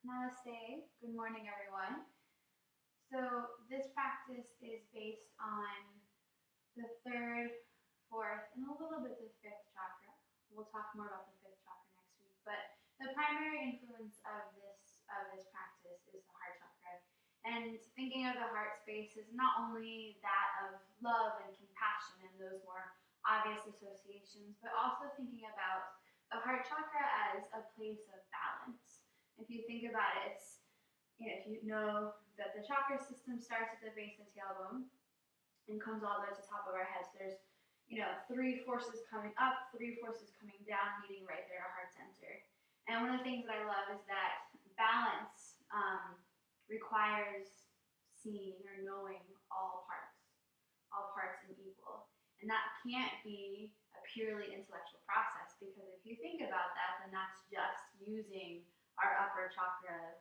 Namaste. Good morning, everyone. So, this practice is based on the third, fourth, and a little bit the fifth chakra. We'll talk more about the fifth chakra next week. But the primary influence of this practice is the heart chakra. And thinking of the heart space is not only that of love and compassion and those more obvious associations, but also thinking about the heart chakra as a place of balance. If you think about it, if you know that the chakra system starts at the base of the tailbone and comes all the way to the top of our heads, there's three forces coming up, three forces coming down, meeting right there at heart center. And one of the things that I love is that balance requires seeing or knowing all parts and equal. And that can't be a purely intellectual process, because if you think about that, then that's just using our upper chakra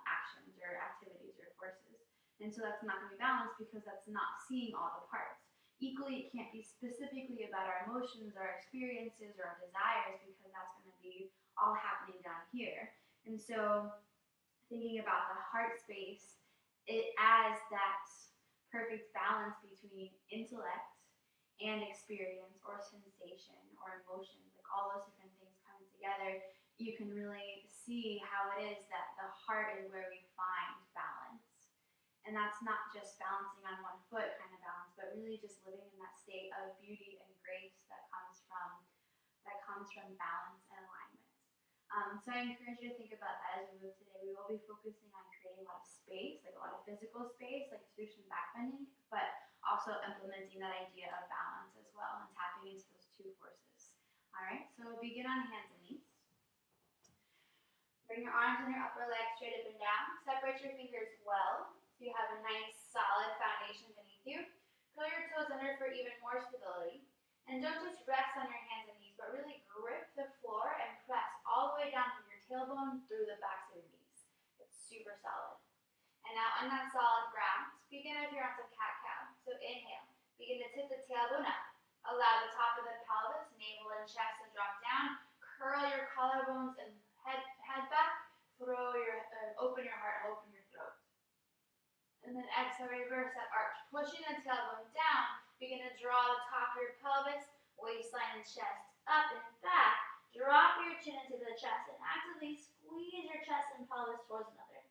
actions or activities or forces. And so that's not going to be balanced, because that's not seeing all the parts. Equally, it can't be specifically about our emotions, our experiences, or our desires, because that's going to be all happening down here. And so thinking about the heart space, it adds that perfect balance between intellect and experience or sensation or emotions, like all those different things coming together. You can really see how it is that the heart is where we find balance. And that's not just balancing on one foot kind of balance, but really just living in that state of beauty and grace that comes from balance and alignment. So I encourage you to think about that as we move today. We will be focusing on creating a lot of space, like a lot of physical space, like traditional backbending, but also implementing that idea of balance as well and tapping into those two forces. All right, so we'll begin on hands and knees. Bring your arms and your upper legs straight up and down. Separate your fingers well so you have a nice solid foundation beneath you. Curl your toes under for even more stability. And don't just rest on your hands and knees, but really grip the floor and press all the way down from your tailbone through the backs of your knees. It's super solid. And now on that solid ground, begin with your arms of cat-cow. So inhale. Begin to tip the tailbone up. Allow the top of the pelvis, navel, and chest to drop down. Curl your collarbones and head back. Open your heart and open your throat. And then exhale, reverse that arch. Pushing the tailbone down. Begin to draw the top of your pelvis, waistline and chest up and back. Drop your chin into the chest and actively squeeze your chest and pelvis towards another.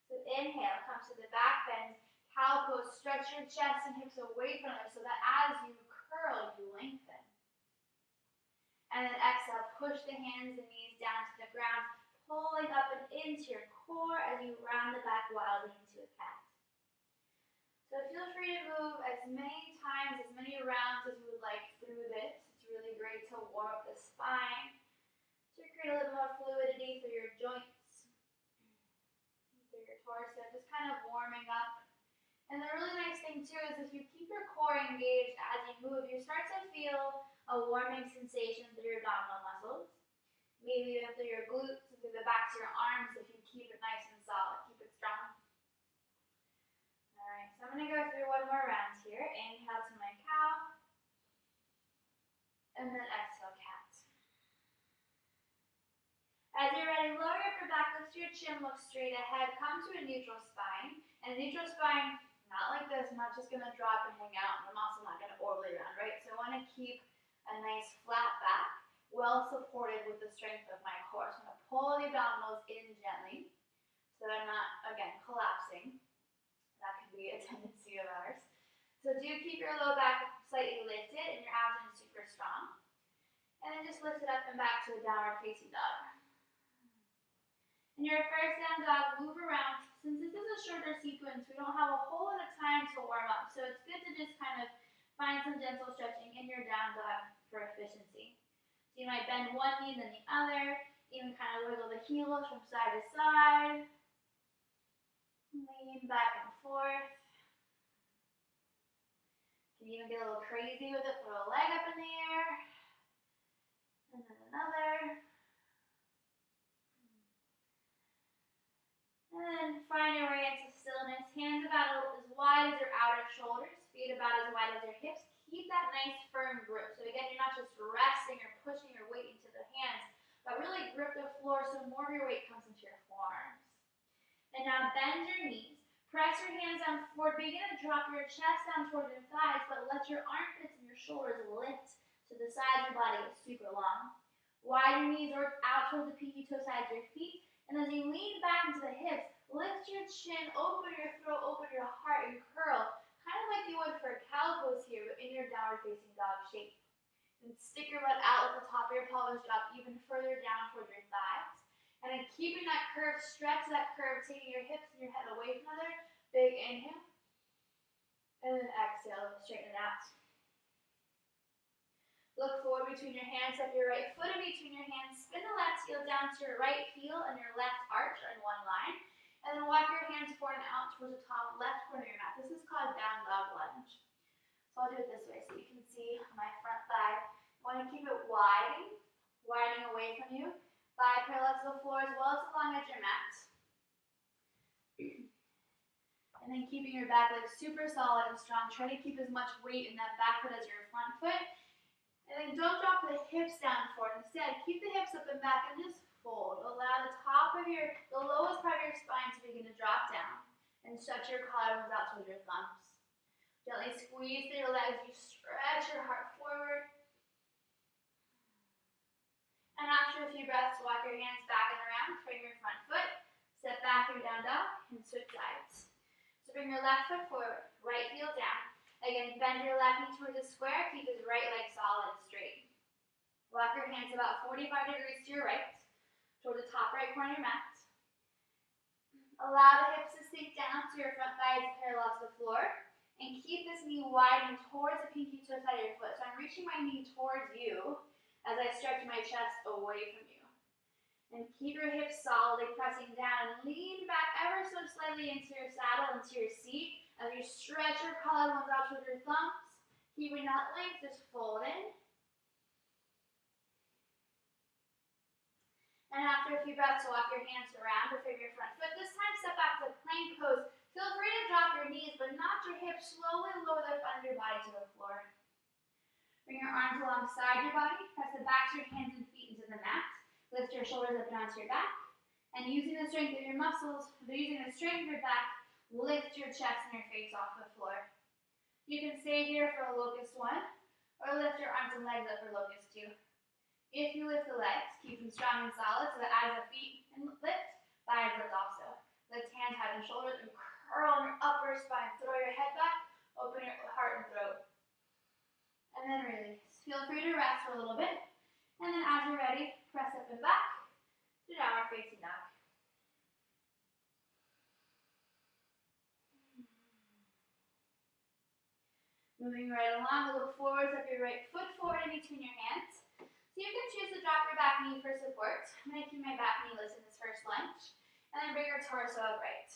So inhale, come to the back bend. Cow pose, stretch your chest and hips away from it so that as you curl, you lengthen. And then exhale, push the hands and knees down to the ground, pulling up and into your core as you round the back wildly into a cat. So feel free to move as many times, as many rounds as you would like through this. It's really great to warm up the spine, to create a little more fluidity through your joints, through your torso, just kind of warming up. And the really nice thing too is if you keep your core engaged as you move, you start to feel a warming sensation through your abdominal muscles, maybe even through your glutes and through the backs of your arms if you keep it nice and solid, keep it strong. Alright, so I'm going to go through one more round here. Inhale to my cow, and then exhale, cat. As you're ready, lower your upper back, lift your chin, look straight ahead, come to a neutral spine. And a neutral spine, not like this, I'm not just going to drop and hang out, and I'm also not going to orbit around, right? So I want to keep a nice flat back, well supported with the strength of my core. So I'm going to pull the abdominals in gently, so that I'm not, again, collapsing. That can be a tendency of ours. So do keep your low back slightly lifted and your abdomen super strong. And then just lift it up and back to a downward facing dog. In your first down dog, move around. Since this is a shorter sequence, we don't have a whole lot of time to warm up. So it's good to just kind of find some gentle stretching in your down dog for efficiency. So you might bend one knee then the other, even kind of wiggle the heels from side to side. Lean back and forth. You can even get a little crazy with it, throw a leg up in the air. And then another. And then find your way into stillness. Hands about as wide as your outer shoulders, feet about as wide as your hips. Keep that nice firm grip. So again, you're not just resting or pushing your weight into the hands, but really grip the floor so more of your weight comes into your forearms. And now bend your knees. Press your hands down forward. Begin to drop your chest down toward your thighs, but let your armpits and your shoulders lift to the sides of your body. It's super long. Widen your knees or out towards the pinky toe sides of your feet. And as you lean back into the hips, lift your chin, open your throat, open your heart, and curl. Kind of like you would for a cow pose here, but in your downward facing dog shape. And stick your butt out, let the top of your pelvis drop even further down towards your thighs. And then keeping that curve, stretch that curve, taking your hips and your head away from each other. Big inhale. And then exhale, straighten it out. Look forward between your hands, step your right foot in between your hands. Spin the left heel down to your right heel and your left arch are in one line. And then walk your hands forward and out towards the top left corner of your mat. This is called down dog lunge. So I'll do it this way so you can see my front thigh. I want to keep it widening away from you. Thigh parallel to the floor as well as along at your mat. And then keeping your back leg super solid and strong. Try to keep as much weight in that back foot as your front foot. And then don't drop the hips down forward. Instead, keep the hips up and back and just fold. Allow the lowest part of your spine to begin to drop down. And stretch your collarbones out towards your thumbs. Gently squeeze through your legs. You stretch your heart forward. And after a few breaths, walk your hands back and around. Bring your front foot. Step back your down dog and switch sides. So bring your left foot forward. Right heel down. Again, bend your left knee towards the square. Keep this right leg solid and straight. Walk your hands about 45 degrees to your right. Toward the top right corner of your mat. Allow the hips to sink down so your front thigh is parallel to the floor. And keep this knee widening towards the pinky toe side of your foot. So I'm reaching my knee towards you as I stretch my chest away from you. And keep your hips solidly pressing down and lean back ever so slightly into your saddle, into your seat. As you stretch your collarbones out towards your thumbs. Keeping that length, just fold in. And after a few breaths, walk your hands around to frame your front foot. This time, step back to plank pose. Feel free to drop your knees, but not your hips. Slowly lower the front of your body to the floor. Bring your arms alongside your body. Press the backs of your hands and feet into the mat. Lift your shoulders up and onto your back. And using the strength of your muscles, using the strength of your back, lift your chest and your face off the floor. You can stay here for a locust 1, or lift your arms and legs up for locust 2. If you lift the legs, keep them strong and solid so that as the feet lift, thighs lift also. Lift hands, head, and shoulders, and curl in your upper spine. Throw your head back, open your heart and throat. And then release. Feel free to rest for a little bit. And then as you're ready, press up and back to downward facing dog. Moving right along, look forward, step your right foot forward in between your hands. So you can choose to drop your back knee for support. I'm going to keep my back knee lifted in this first lunge. And then bring your torso upright.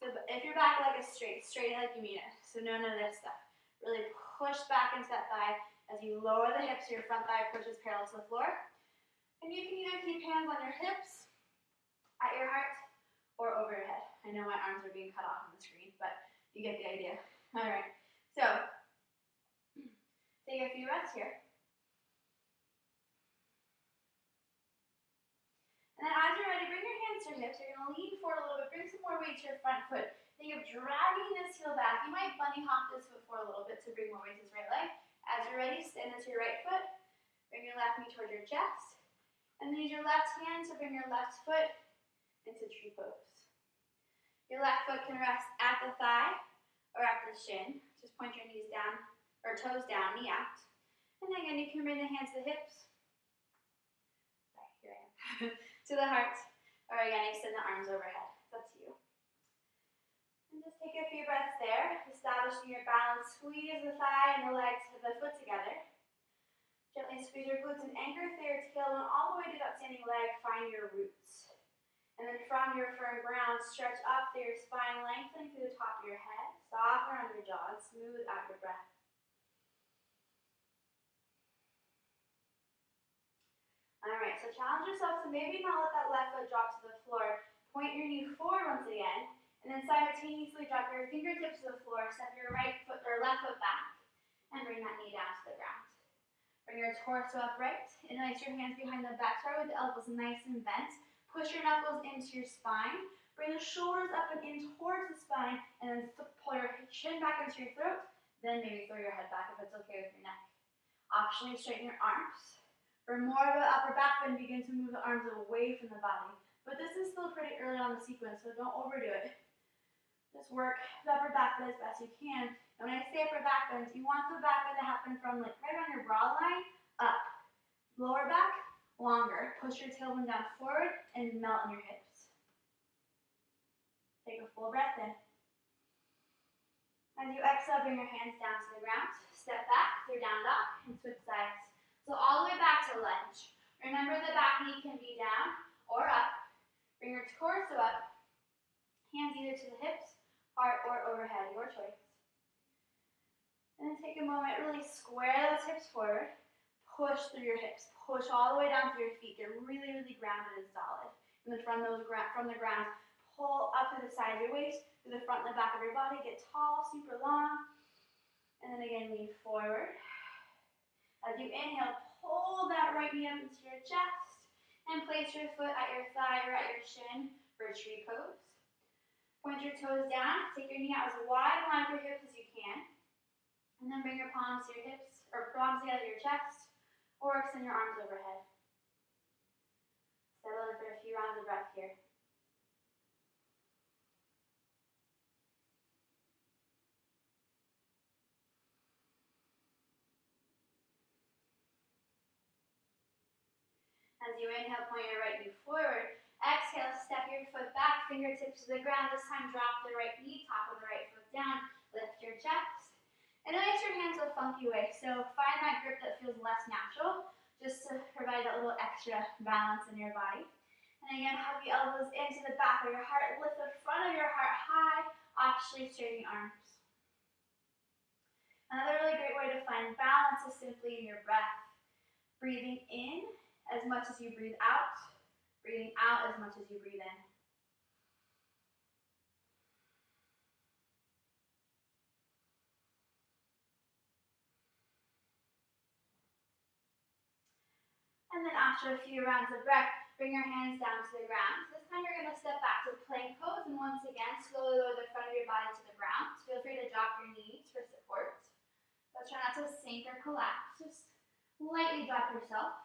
So if your back leg is straight like you mean it. So none of this stuff. Really push back into that thigh as you lower the hips so your front thigh approaches parallel to the floor. And you can either keep hands on your hips, at your heart, or over your head. I know my arms are being cut off on the screen, but you get the idea. All right. So take a few breaths here. And then as you're ready, bring your hands to your hips. You're going to lean forward a little bit. Bring some more weight to your front foot. Think of dragging this heel back. You might bunny hop this foot forward a little bit to bring more weight to this right leg. As you're ready, stand into your right foot. Bring your left knee towards your chest. And then use your left hand to bring your left foot into tree pose. Your left foot can rest at the thigh or at the shin. Just point your knees down, or toes down, knee out. And then again, you can bring the hands to the hips. Sorry, here I am. To the heart. Or again, extend the arms overhead. It's up to you. And just take a few breaths there, establishing your balance. Squeeze the thigh and the legs, the foot together. Gently squeeze your glutes and anchor through your tailbone all the way to that standing leg. Find your roots. And then from your firm ground, stretch up through your spine, lengthening through the top of your head. Soften around your jaw and smooth out your breath. Alright, so challenge yourself to maybe not let that left foot drop to the floor. Point your knee forward once again, and then simultaneously drop your fingertips to the floor, step your right foot or left foot back, and bring that knee down to the ground. Bring your torso upright, interlace your hands behind the back, start with the elbows nice and bent. Push your knuckles into your spine. Bring the shoulders up and in towards the spine, and then pull your chin back into your throat. Then maybe throw your head back if it's okay with your neck. Optionally, straighten your arms. For more of an upper back bend, begin to move the arms away from the body. But this is still pretty early on the sequence, so don't overdo it. Just work the upper back bend as best you can. And when I say upper back bends, you want the back bend to happen from like right on your brow line up. Lower back, longer. Push your tailbone down forward and melt in your hips. Take a full breath in. As you exhale, bring your hands down to the ground. Step back through down dog and switch sides. So all the way back to lunge. Remember the back knee can be down or up. Bring your torso up. Hands either to the hips, heart, or overhead, your choice. And then take a moment, really square those hips forward. Push through your hips. Push all the way down through your feet. Get really, really grounded and solid. And then from the ground, pull up to the side of your waist, through the front and the back of your body. Get tall, super long. And then again, lean forward. As you inhale, pull that right knee up into your chest. And place your foot at your thigh or at your shin for a tree pose. Point your toes down. Take your knee out as wide in line with your hips as you can. And then bring your palms to your hips, or palms together to your chest, or extend your arms overhead. Settle in for a few rounds of breath here. As you inhale, point your right knee forward. Exhale, step your foot back, fingertips to the ground. This time, drop the right knee, top of the right foot down. Lift your chest. And release your hands a funky way. So find that grip that feels less natural, just to provide that little extra balance in your body. And again, hug the elbows into the back of your heart. Lift the front of your heart high, optionally straightening arms. Another really great way to find balance is simply in your breath. Breathing in as much as you breathe out. Breathing out as much as you breathe in. And then after a few rounds of breath, bring your hands down to the ground. This time you're going to step back to plank pose, and once again, slowly lower the front of your body to the ground. Feel free to drop your knees for support. But try not to sink or collapse. Just lightly drop yourself.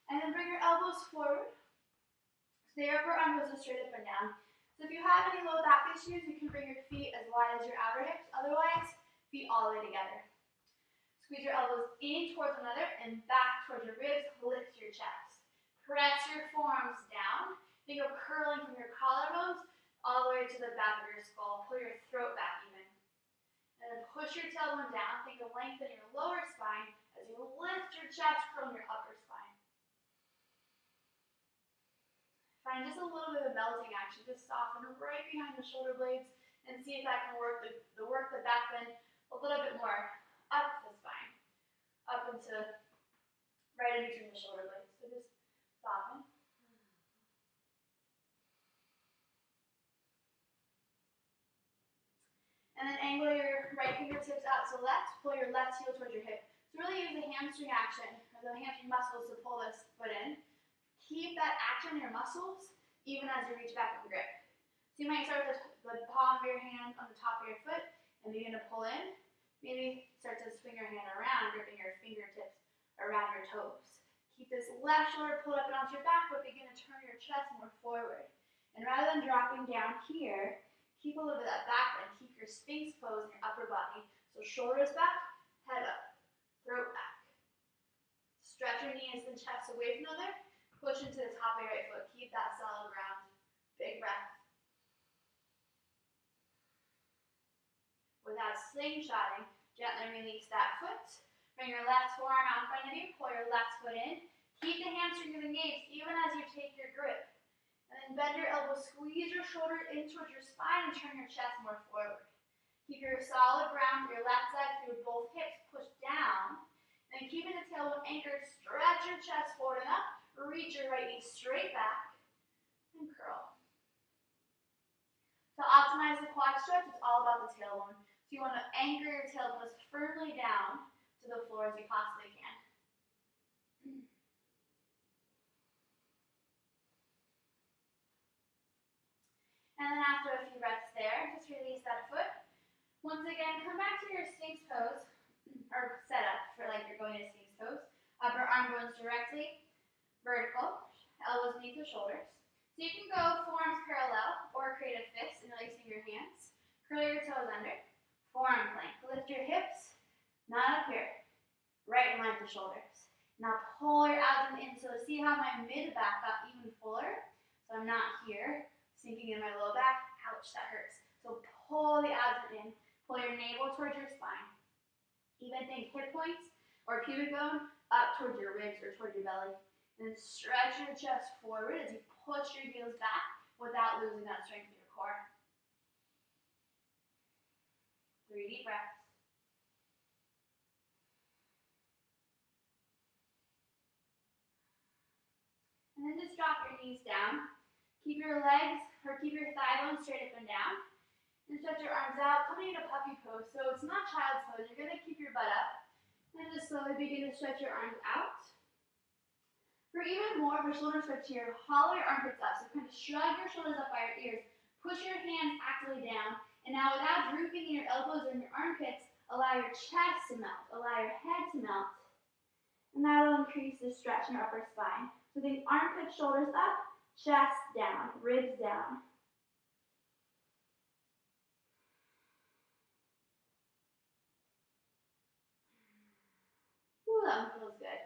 And then bring your elbows forward. So the upper arm goes straight up and down. So if you have any low back issues, you can bring your feet as wide as your outer hips. Otherwise, feet all the way together. Squeeze your elbows in towards one another and back towards your ribs. Lift your chest. Press your forearms down. Think of curling from your collarbones all the way to the back of your skull. Pull your throat back even. And then push your tailbone down. Think of lengthening your lower spine as you lift your chest, curling your upper spine. Find just a little bit of melting action. Just soften right behind the shoulder blades and see if that can work the back bend a little bit more up the spine, up into right in between the shoulder blades. So just soften. And then angle your right fingertips out to left. Pull your left heel towards your hip. So really use the hamstring action, or the hamstring muscles to pull this foot in. Keep that action in your muscles, even as you reach back and grip. So you might start with the palm of your hand on the top of your foot, and begin to pull in. Maybe start to swing your hand around, gripping your fingertips around your toes. Keep this left shoulder pulled up and onto your back, but begin to turn your chest more forward. And rather than dropping down here, keep a little bit of that back bend. Keep your Sphinx pose in your upper body. So shoulders back, head up, throat back. Stretch your knees and chest away from each other. Push into the top of your right foot. Keep that solid ground. Big breath. Without slingshotting, gently release that foot. Bring your left forearm out in front of you. Pull your left foot in. Keep the hamstrings engaged even as you take your grip. And then bend your elbows, squeeze your shoulder in towards your spine, and turn your chest more forward. Keep your solid ground through your left side through both hips. Push down. And keeping the tailbone anchored, stretch your chest forward and up. Reach your right knee straight back. And curl. To optimize the quad stretch, it's all about the tailbone. So you want to anchor your tailbone as firmly down to the floor as you possibly can. for a few breaths there. Just release that foot. Once again, come back to your Sphinx pose, or set up for like you're going to Sphinx pose. Upper arm bones directly vertical, elbows beneath the shoulders. So you can go forearms parallel or create a fist, interlacing your hands. Curl your toes under. Forearm plank. Lift your hips, not up here. Right in line with the shoulders. Now pull your abdomen in. So see how my mid back got even fuller? So I'm not here, sinking in my low back. Ouch, that hurts. So pull the abdomen in. Pull your navel towards your spine. Even think hip points or pubic bone up towards your ribs or towards your belly. And then stretch your chest forward as you push your heels back without losing that strength in your core. 3 deep breaths. And then just drop your knees down. Keep your legs, or keep your thigh bones straight up and down. And stretch your arms out, coming into puppy pose. So it's not child's pose. You're going to keep your butt up. And just slowly begin to stretch your arms out. For even more of a shoulder stretch here, hollow your armpits up. So kind of shrug your shoulders up by your ears. Push your hands actively down. And now without drooping in your elbows or in your armpits, allow your chest to melt. Allow your head to melt. And that will increase the stretch in your upper spine. So think armpits, shoulders up, chest down, ribs down. Ooh, that one feels good.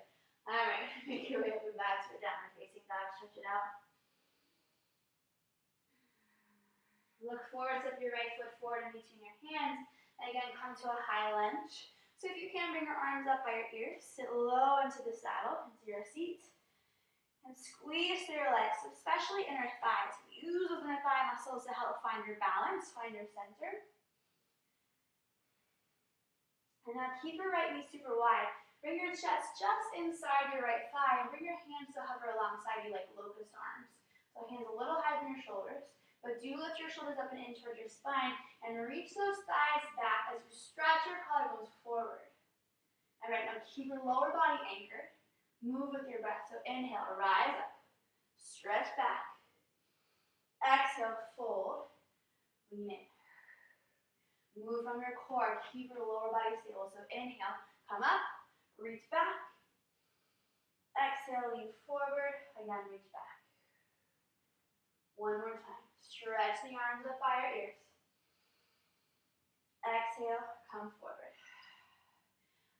All right, make your way up and back to a downward facing dog. Stretch it out. Look forward, step your right foot forward in between your hands. And again, come to a high lunge. So if you can, bring your arms up by your ears. Sit low into the saddle, into your seat. And squeeze through your legs, especially inner thighs. Use those inner thigh muscles to help find your balance, find your center. And now keep your right knee super wide. Bring your chest just inside your right thigh and bring your hands to hover alongside you like locust arms. So hands a little higher than your shoulders, but do lift your shoulders up and in towards your spine and reach those thighs back as you stretch your collarbones forward. All right, now keep your lower body anchored. Move with your breath. So inhale, rise up, stretch back. Exhale, fold, lean in. Move from your core, keep your lower body stable. So inhale, come up, reach back. Exhale, lean forward, again, reach back. One more time. Stretch the arms up by your ears. Exhale, come forward.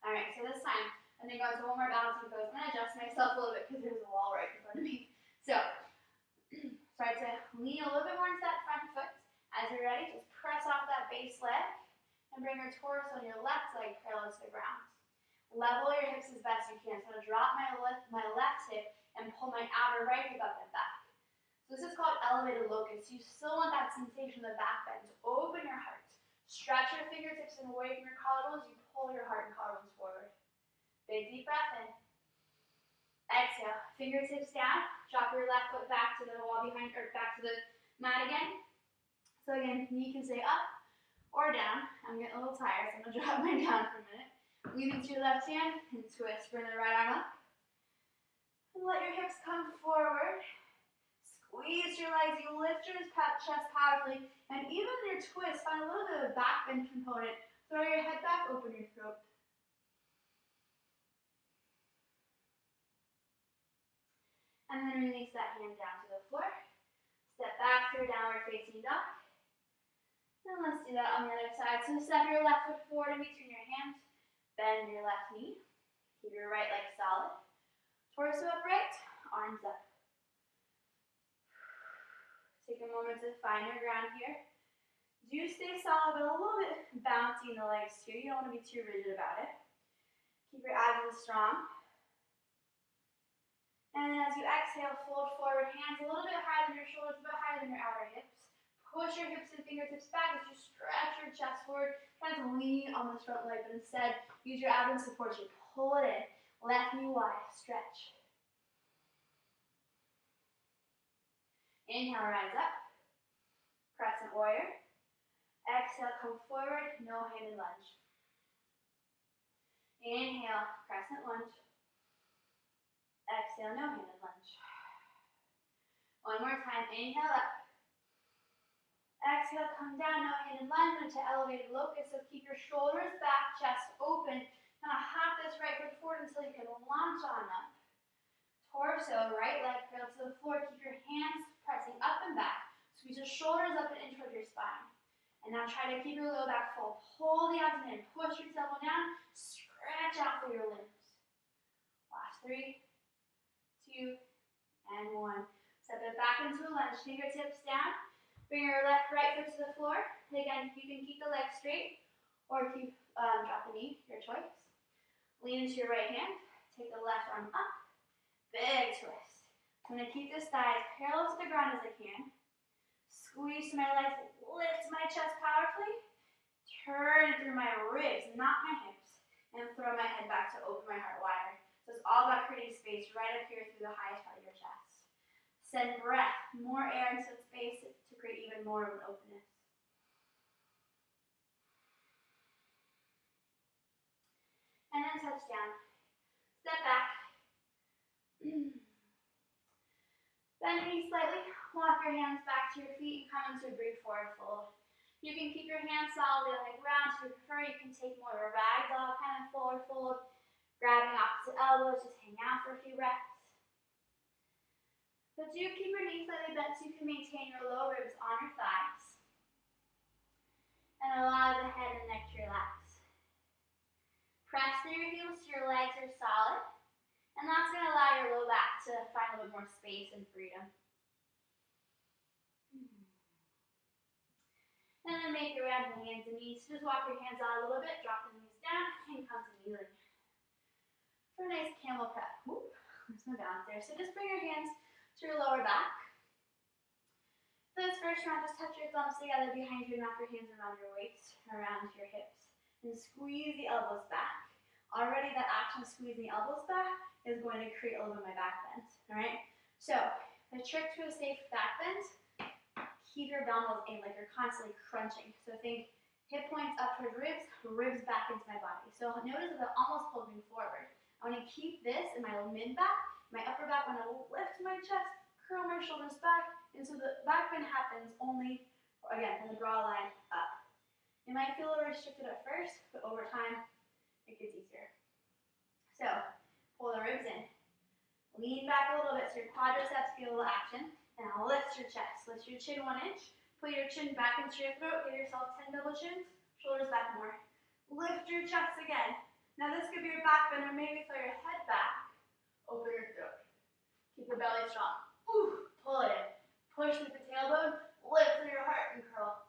All right, so this time, I'm going to go into one more balancing pose. I'm going to adjust myself a little bit because there's a wall right in front of me. So, start to lean a little bit more into that front foot. As you're ready, just press off that base leg and bring your torso on your left leg parallel to the ground. Level your hips as best you can. So I'm going to drop my left hip and pull my outer right hip up and back. So this is called elevated locust. You still want that sensation of the back bend. Open your heart. Stretch your fingertips and away from your collarbones. You pull your heart and collarbones forward. Big deep breath in. Exhale. Fingertips down. Drop your left foot back to the wall behind, or back to the mat again. So again, knee can stay up or down. I'm getting a little tired, so I'm going to drop mine down for a minute. Lean into your left hand and twist. Bring the right arm up. And let your hips come forward. Squeeze your legs. You lift your chest powerfully. And even in your twist, find a little bit of a back bend component. Throw your head back, open your throat. And then release that hand down to the floor. Step back through downward facing dog. And let's do that on the other side. So step your left foot forward in between your hands. Bend your left knee. Keep your right leg solid. Torso upright, arms up. Take a moment to find your ground here. Do stay solid, but a little bit bouncy in the legs too. You don't want to be too rigid about it. Keep your abdomen strong. And then as you exhale, fold forward, hands a little bit higher than your shoulders, a bit higher than your outer hips. Push your hips and fingertips back as you stretch your chest forward. Try to lean on this front leg, but instead, use your abdomen support. You pull it in. Left knee wide, stretch. Inhale, rise up. Crescent warrior. Exhale, come forward, no handed lunge. Inhale, crescent lunge. Exhale, no handed lunge. One more time, inhale up. Exhale, come down, no hand in lunge into elevated locust. So keep your shoulders back, chest open. Kind of hop this right foot forward until you can launch on up. Torso, right leg curl to the floor. Keep your hands pressing up and back. Squeeze your shoulders up and in towards your spine. And now try to keep your low back full. Pull the abdomen in. Push your tailbone down. Stretch out through your limbs. Last 3, 2, and 1. Step it back into a lunge. Fingertips down. Bring your right foot to the floor. And again, you can keep the leg straight or keep drop the knee, your choice. Lean into your right hand. Take the left arm up. Big twist. I'm going to keep this thigh as parallel to the ground as I can. Squeeze my legs, lift my chest powerfully. Turn through my ribs, not my hips. And throw my head back to open my heart wider. So it's all about creating space right up here through the highest part of your chest. Send breath, more air into space to create even more of an openness. And then touch down. Step back. Bend your knees slightly. Walk your hands back to your feet and come into a brief forward fold. You can keep your hands solidly on the ground. If you prefer, you can take more of a ragdoll kind of forward fold. Grabbing opposite elbows, just hang out for a few breaths. But do keep your knees slightly bent so you can maintain your low ribs on your thighs. And allow the head and neck to relax. Press through your heels so your legs are solid. And that's going to allow your low back to find a little bit more space and freedom. And then make your way on the hands and knees. Just walk your hands out a little bit, drop the knees down, and come to kneeling. For a nice camel prep. Whoop, there's no balance there. So just bring your hands to your lower back. For this first round, just touch your thumbs together behind you and wrap your hands around your waist, around your hips. And squeeze the elbows back. Already that action of squeezing the elbows back is going to create a little bit of my back bend. Alright? So the trick to a safe back bend, keep your abdominals in like you're constantly crunching. So think hip points up towards ribs, ribs back into my body. So notice that it almost pulls me forward. I want to keep this in my mid back, my upper back. I want to lift my chest, curl my shoulders back, and so the back bend happens only, again, from the brow line up. It might feel a little restricted at first, but over time, it gets easier. So, pull the ribs in. Lean back a little bit so your quadriceps get a little action. And now lift your chest. Lift your chin 1 inch. Put your chin back into your throat. Give yourself 10 double chins. Shoulders back more. Lift your chest again. Now this could be your back bend, or maybe throw your head back. Open your throat. Keep the belly strong. Ooh, pull it in. Push with the tailbone. Lift through your heart and curl.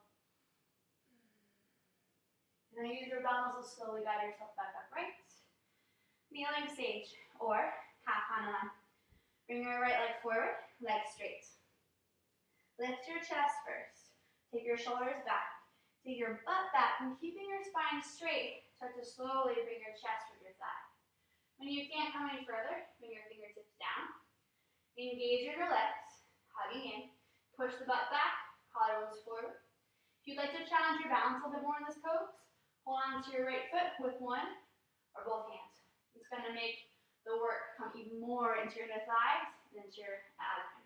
And then use your abdominals to slowly guide yourself back upright. Kneeling stage, or half Hanuman. Bring your right leg forward, leg straight. Lift your chest first. Take your shoulders back. Take your butt back, and keeping your spine straight, start to slowly bring your chest with your thigh. When you can't come any further, bring your fingertips down. Engage your legs, hugging in. Push the butt back, collarbones forward. If you'd like to challenge your balance a little bit more in this pose, hold on to your right foot with one or both hands. It's going to make the work come even more into your inner thighs and into your abdomen.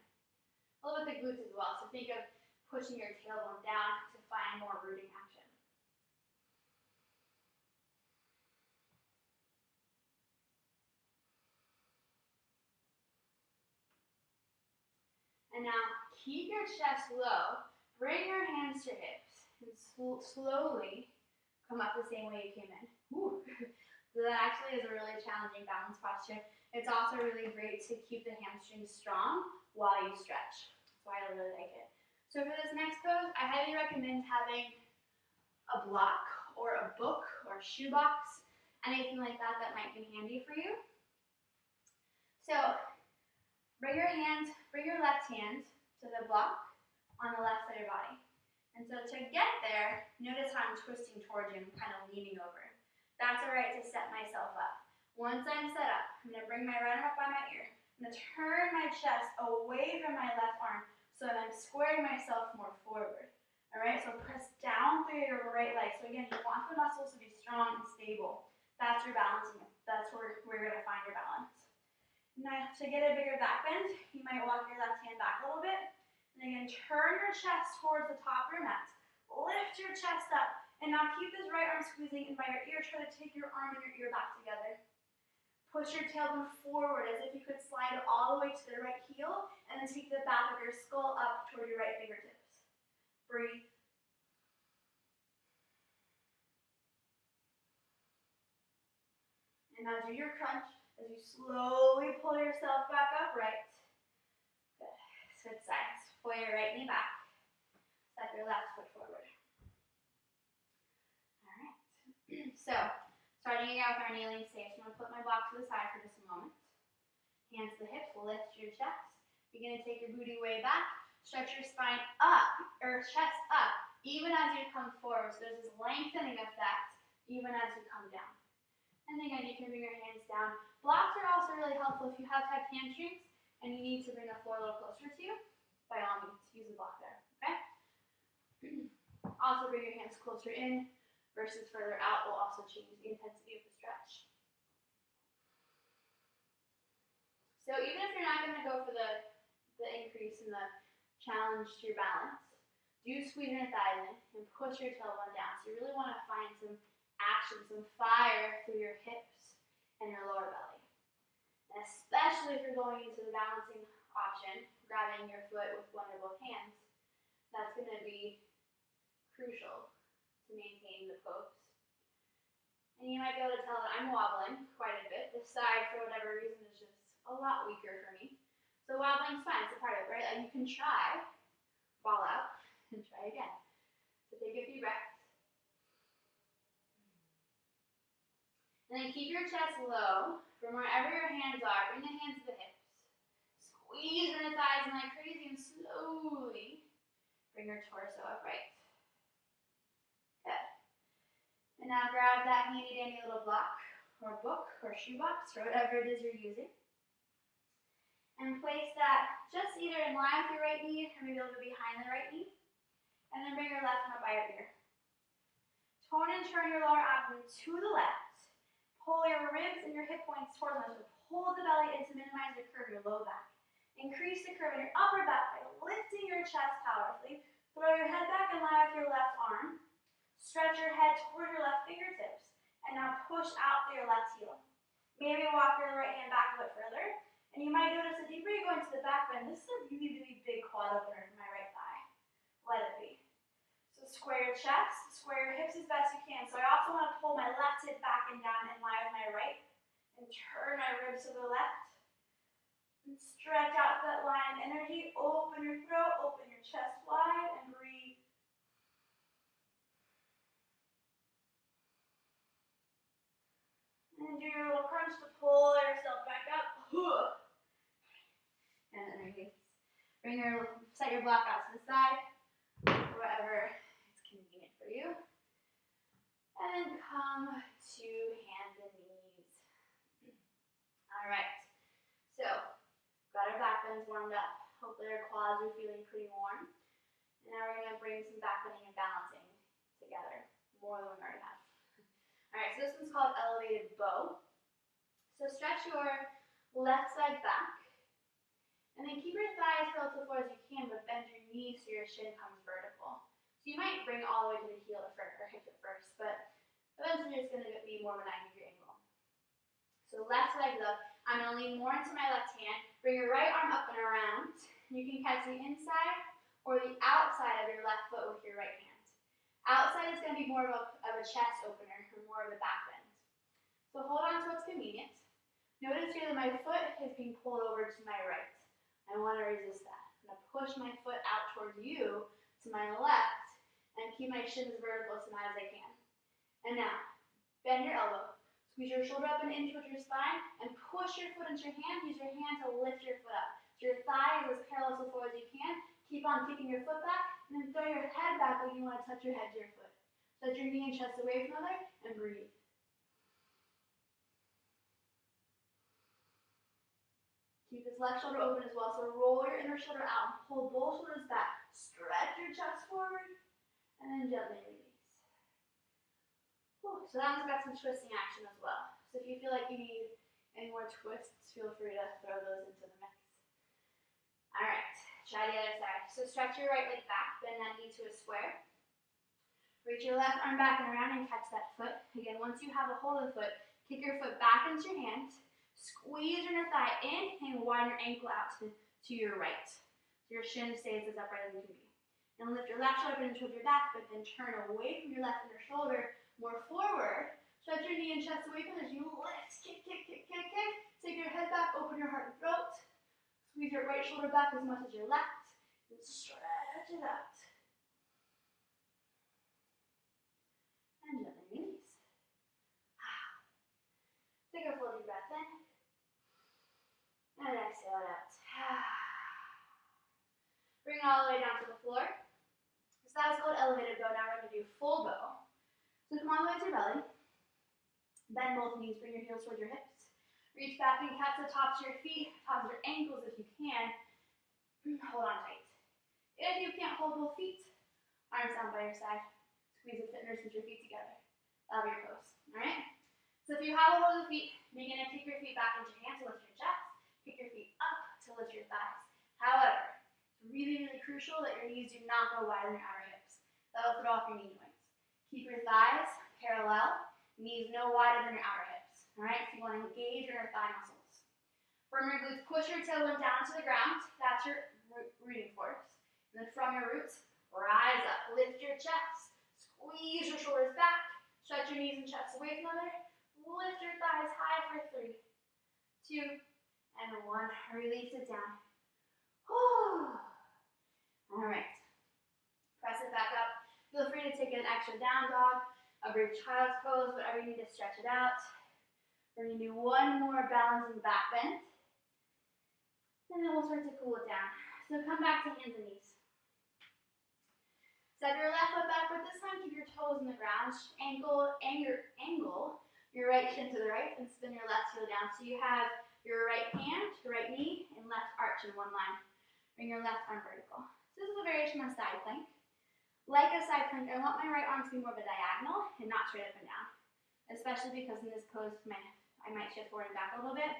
A little bit the glutes as well, so think of pushing your tailbone down to find more rooting action. And now keep your chest low, bring your hands to your hips, and slowly come up the same way you came in. Woo. So that actually is a really challenging balance posture. It's also really great to keep the hamstrings strong while you stretch. That's why I really like it. So for this next pose, I highly recommend having a block or a book or a shoebox, anything like that that might be handy for you. So bring your left hand to the block on the left side of your body. And so to get there, notice how I'm twisting towards you and kind of leaning over. That's all right to set myself up. Once I'm set up, I'm going to bring my right arm up by my ear. I'm going to turn my chest away from my left arm so that I'm squaring myself more forward. All right, so press down through your right leg. So again, you want the muscles to be strong and stable. That's your balancing. That's where you're going to find your balance. Now, to get a bigger back bend, you might walk your left hand back a little bit. And again, turn your chest towards the top of your mat. Lift your chest up. And now keep this right arm squeezing, and by your ear, try to take your arm and your ear back together. Push your tailbone forward as if you could slide it all the way to the right heel, and then take the back of your skull up toward your right fingertips. Breathe. And now do your crunch as you slowly pull yourself back upright. Good. Switch sides. Pull your right knee back. Step your left foot forward. So, starting again with our kneeling stage, I'm going to put my block to the side for just a moment. Hands to the hips, lift your chest. Begin to take your booty way back. Stretch your spine up, or chest up, even as you come forward. So there's this lengthening effect, even as you come down. And again, you can bring your hands down. Blocks are also really helpful if you have tight hamstrings and you need to bring the floor a little closer to you. By all means, use a block there, okay? Also bring your hands closer in versus further out will also change the intensity of the stretch. So even if you're not going to go for the increase in the challenge to your balance, do squeeze your thighs in and push your tailbone down. So you really want to find some action, some fire through your hips and your lower belly. And especially if you're going into the balancing option, grabbing your foot with one or both hands, that's going to be crucial to maintain the pose. And you might be able to tell that I'm wobbling quite a bit. This side, for whatever reason, is just a lot weaker for me. So wobbling's fine, it's a part of it, right? Like you can try, fall out, and try again. So take a few breaths. And then keep your chest low from wherever your hands are. Bring the hands to the hips. Squeeze your thighs in like crazy and slowly bring your torso upright. Good. And now grab that handy dandy little block or book or shoebox or whatever it is you're using. And place that just either in line with your right knee or maybe a little bit behind the right knee. And then bring your left one up by your ear. Tone and turn your lower abdomen to the left. Pull your ribs and your hip points towards one. So pull the belly in to minimize the curve of your low back. Increase the curve in your upper back by lifting your chest powerfully. Throw your head back in line with your left arm. Stretch your head toward your left fingertips. And now push out through your left heel. Maybe walk your right hand back a bit further. And you might notice the deeper you go into the back bend, this is a really, really big quad opener for my right thigh. Let it be. So square your chest, square your hips as best you can. So I also want to pull my left hip back and down in line with my right. And turn my ribs to the left. And stretch out that line of energy. Open your throat, open your chest wide, and breathe. And do your little crunch to pull yourself back up. And then release. Set your block out to the side, wherever is convenient for you. And then come to hands and knees. All right. So, got our back bends warmed up. Hopefully our quads are feeling pretty warm. And now we're going to bring some back bending and balancing together, more than we already have. All right, so this one's called elevated bow. So stretch your left side back. And then keep your thighs curled to the floor as you can, but bend your knees so your shin comes vertical. So you might bring it all the way to the heel or hip at first, but eventually it's going to be more of a 90-degree angle. So left leg up. I'm going to lean more into my left hand. Bring your right arm up and around. You can catch the inside or the outside of your left foot with your right hand. Outside is going to be more of a chest opener or more of a back bend. So hold on to what's convenient. Notice here that my foot is being pulled over to my right. I want to resist that. I'm going to push my foot out towards you to my left and keep my shins vertical as high as I can. And now, bend your elbow. Squeeze your shoulder up and in towards your spine and push your foot into your hand. Use your hand to lift your foot up. So your thigh is as parallel to the floor as you can. Keep on kicking your foot back and then throw your head back like you want to touch your head to your foot. Set your knee and chest away from each other and breathe. Keep this left shoulder open as well. So roll your inner shoulder out and pull both shoulders back. Stretch your chest forward and then gently release. Whew. So that one's got some twisting action as well. So if you feel like you need any more twists, feel free to throw those into the mix. All right, Try the other side. So stretch your right leg back, bend that knee to a square. Reach your left arm back and around and catch that foot. Again, once you have a hold of the foot, kick your foot back into your hand. Squeeze your inner thigh in and widen your ankle out to your right. So your shin stays as upright as you can be. And lift your left shoulder into your back, but then turn away from your left inner shoulder, more forward. Stretch your knee and chest away from as you lift. Kick, kick, kick, kick, kick. Take your head back, open your heart and throat. Squeeze your right shoulder back as much as your left. And stretch it out. And gently release. Take a full deep breath in. And exhale it out. Bring it all the way down to the floor. So that was called elevated bow. Now we're going to do full bow. So come all the way to your belly. Bend both knees, bring your heels towards your hips. Reach back and catch the tops of your feet, tops of your ankles if you can. Hold on tight. If you can't hold both feet, arms down by your side. Squeeze the fingers with your feet together. That'll be your pose. Alright? So if you have a hold of the feet, begin to kick your feet back into your hands to lift your chest. Kick your feet up to lift your thighs. However, it's really, really crucial that your knees do not go wider than your outer hips. That'll throw off your knee joints. Keep your thighs parallel. Knees no wider than your outer hips. Alright, so you want to engage your inner thigh muscles. From your glutes, push your tailbone down to the ground. That's your rooting force. And then from your roots, rise up. Lift your chest. Squeeze your shoulders back. Stretch your knees and chest away from each other. Lift your thighs high for 3, 2, and 1. Release it down. Alright. Press it back up. Feel free to take an extra down dog, a brief child's pose, whatever you need to stretch it out. We're going to do one more balancing back bend. And then we'll start to cool it down. So come back to hands and knees. Step your left foot back, but this time keep your toes in the ground. Angle your right shin to the right and spin your left heel down. So you have your right hand, your right knee, and left arch in one line. Bring your left arm vertical. So this is a variation on side plank. Like a side plank, I want my right arm to be more of a diagonal and not straight up and down. Especially because in this pose, I might shift forward and back a little bit.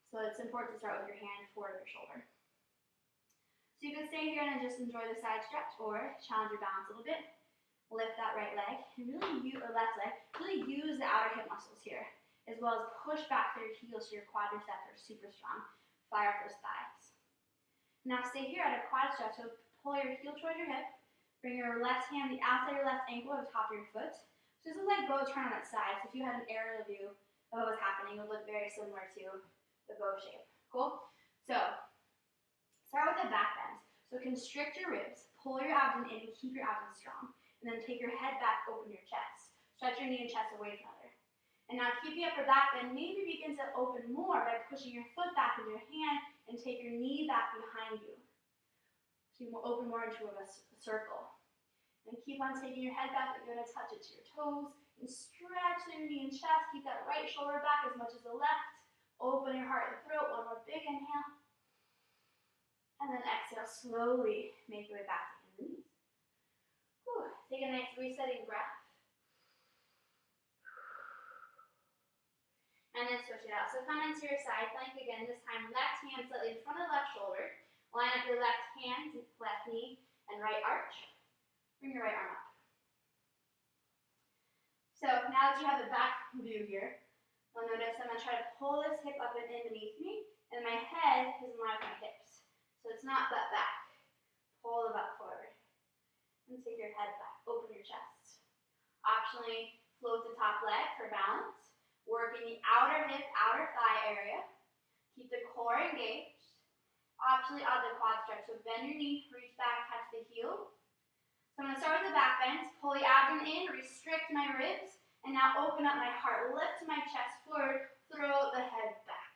So it's important to start with your hand forward of your shoulder. So you can stay here and just enjoy the side stretch or challenge your balance a little bit. Lift that right leg and left leg. Really use the outer hip muscles here, as well as push back through your heels so your quadriceps are super strong. Fire up those thighs. Now stay here at a quad stretch. So pull your heel towards your hip. Bring your left hand, the outside of your left ankle at the top of your foot. So this is like bow turn on its side. So if you had an aerial view of what was happening, it would look very similar to the bow shape. Cool? So start with a back bend. So constrict your ribs, pull your abdomen in and keep your abdomen strong. And then take your head back, open your chest. Stretch your knee and chest away from each other. And now keep the upper back bend. Maybe begin to open more by pushing your foot back into your hand and take your knee back behind you. So you will open more into a circle. And keep on taking your head back, but you're going to touch it to your toes. And stretch your knee and chest. Keep that right shoulder back as much as the left. Open your heart and throat. One more big inhale. And then exhale, slowly make your way back to the knees. Take a nice resetting breath. And then switch it out. So come into your side plank again, this time left hand slightly in front of the left shoulder. Line up your left hand, left knee, and right arch. Bring your right arm up. So now that you have the back view here, you'll notice I'm going to try to pull this hip up and in beneath me, and my head is in line with my hips. So it's not butt back. Pull the butt forward. And take your head back. Open your chest. Optionally, float the top leg for balance. Work in the outer hip, outer thigh area. Keep the core engaged. Optionally, add the quad stretch. So bend your knee, reach back, catch the heel. So I'm going to start with the back bend. Pull the abdomen in, restrict my ribs, and now open up my heart. Lift my chest forward, throw the head back.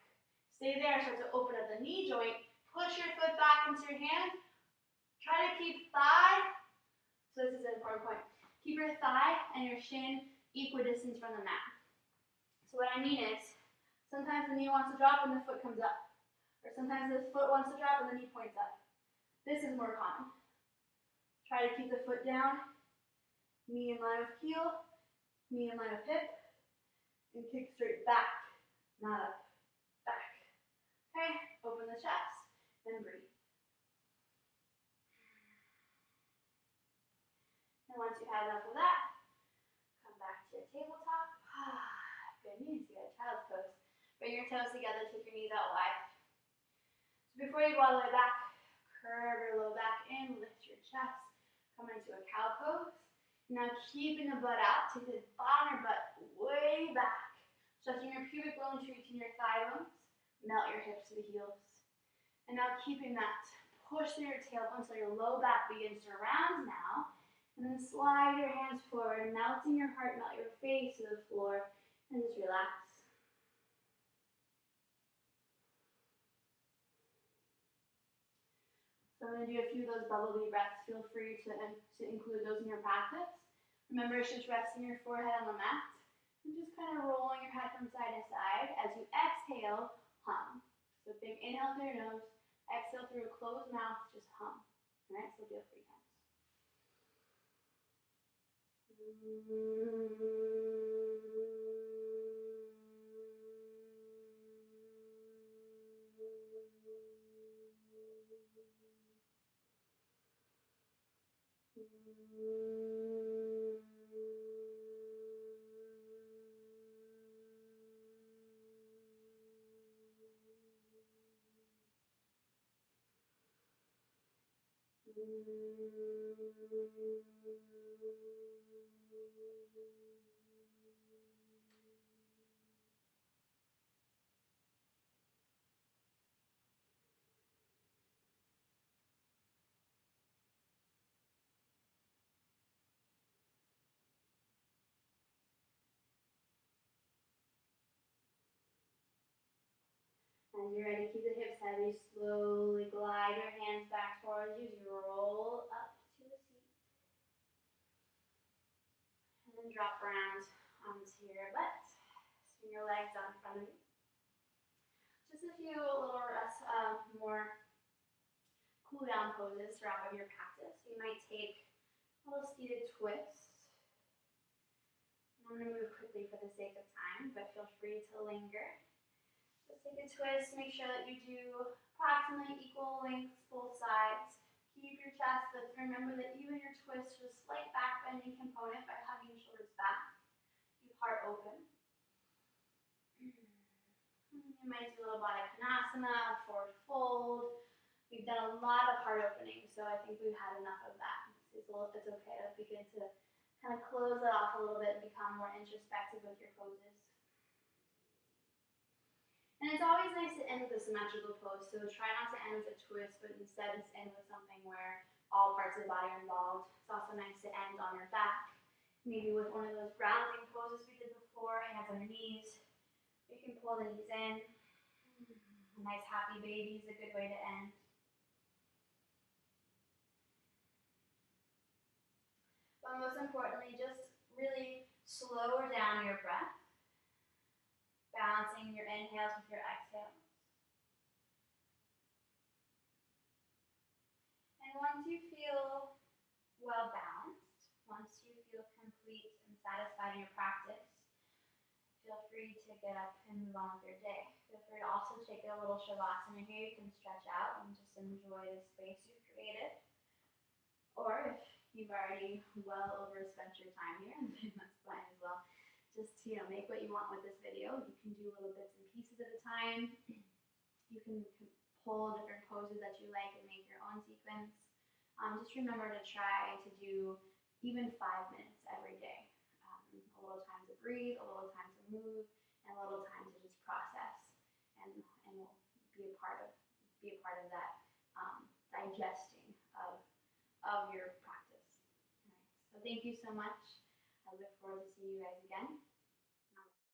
Stay there, start to open up the knee joint. Push your foot back into your hand. Try to keep thigh. So this is an important point. Keep your thigh and your shin equidistant from the mat. So what I mean is, sometimes the knee wants to drop and the foot comes up. Or sometimes the foot wants to drop and the knee points up. This is more common. Try to keep the foot down, knee in line with heel, knee in line with hip, and kick straight back, not up, back. Okay, open the chest and breathe. And once you have enough of that, come back to your tabletop. Good news, you got a child's pose. Bring your toes together, take your knees out wide. So before you go all the way back, curve your low back in, lift your chest, come into a cow pose. Now keeping the butt out, take the bottom of your butt way back, stretching your pubic bone, reaching your thigh bones, melt your hips to the heels. And now keeping that push through your tailbone until your low back begins to round now. And then slide your hands forward, melting your heart, melt your face to the floor, and just relax. So I'm going to do a few of those bubble breaths. Feel free to include those in your practice. Remember, it's just resting your forehead on the mat and just kind of rolling your head from side to side. As you exhale, hum. So big inhale through your nose, exhale through a closed mouth, just hum. All right, so do it 3 times. As you're ready, keep the hips heavy. Slowly glide your hands back towards you as you roll up to the seat. And then drop around onto your butt. Swing your legs out in front of you. Just a few little more cool down poses to wrap up your practice. You might take a little seated twist. I'm going to move quickly for the sake of time, but feel free to linger. Just take a twist, make sure that you do approximately equal lengths both sides. Keep your chest lifted. Remember that even your twist is a slight back bending component by hugging your shoulders back. Keep heart open. You might do a little Baddha Konasana, forward fold. We've done a lot of heart opening, so I think we've had enough of that. It's okay to begin to kind of close it off a little bit and become more introspective with your poses. And it's always nice to end with a symmetrical pose, so try not to end with a twist, but instead just end with something where all parts of the body are involved. It's also nice to end on your back, maybe with one of those grounding poses we did before, hands on your knees. You can pull the knees in. A nice happy baby is a good way to end. But most importantly, just really slow down your breath. Balancing your inhales with your exhales. And once you feel well balanced, once you feel complete and satisfied in your practice, feel free to get up and move on with your day. Feel free to also take a little shavasana here. You can stretch out and just enjoy the space you've created. Or if you've already well overspent your time here, then that's fine as well. Just, make what you want with this video. You can do little bits and pieces at a time. You can pull different poses that you like and make your own sequence. Just remember to try to do even 5 minutes every day. A little time to breathe, a little time to move, and a little time to just process and be a part of that digesting of your practice. All right. So thank you so much. I look forward to seeing you guys again.